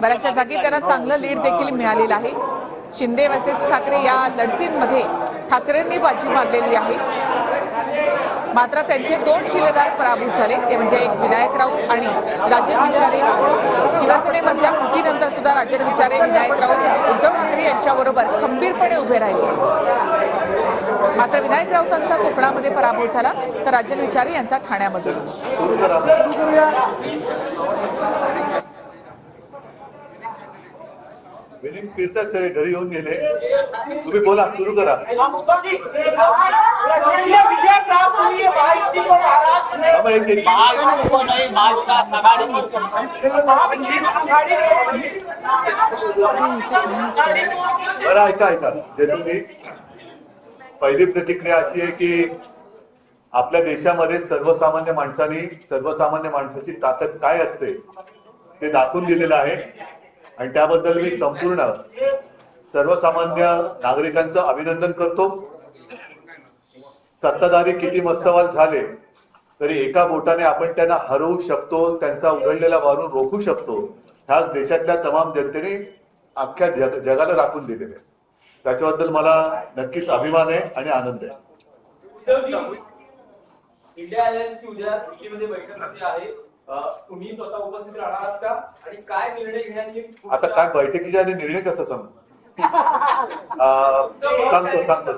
बऱ्याचशा जागी त्यांना चांगलं लीड देखील मिळालेलं आहे। शिंदे वर्सेस ठाकरे या लढतींमध्ये ठाकरेंनी बाजी मारलेली आहे, मात्र त्यांचे दोन शिलेदार पराभूत झाले, ते म्हणजे एक विनायक राऊत आणि राजन विचारे। शिवसेनेमधल्या फुटीनंतर सुद्धा राजन विचारे, विनायक राऊत उद्धव ठाकरे यांच्याबरोबर खंबीरपणे उभे राहिले। मात्र विनायक राऊतांचा कोकणामध्ये पराभव झाला, तर राजन विचारे यांचा ठाण्यामधून। कीर्तन सगळे घरी येऊन गेले, तुम्ही बोला, सुरू करा। बरं ऐका ऐका, जे तुम्ही पहिली प्रतिक्रिया अशी आहे की आपल्या देशामध्ये सर्वसामान्य माणसाची ताकद काय असते ते दाखवून दिलेलं आहे आणि त्याबद्दल मी संपूर्ण सर्वसामान्य नागरिकांचं अभिनंदन करतो। सत्ताधारी किती मस्तवाल झाले तरी एका बोटाने आपण त्यांना हरवू शकतो, त्यांचा उघडलेला वारून रोखू शकतो। ह्याच देशातल्या तमाम जनतेने अख्ख्या जगाला दाखवून दिलेले आहे। त्याच्याबद्दल मला नक्कीच अभिमान आहे आणि आनंद आहे। इंडिया अलायन्सची उद्या दिल्लीमध्ये बैठक आहे, तुम्ही स्वतः उपस्थित राहणार का आणि काय निर्णय घेण्याची? आता काय बैठकीच्या आणि निर्णय कसं सांगतो? सांगतो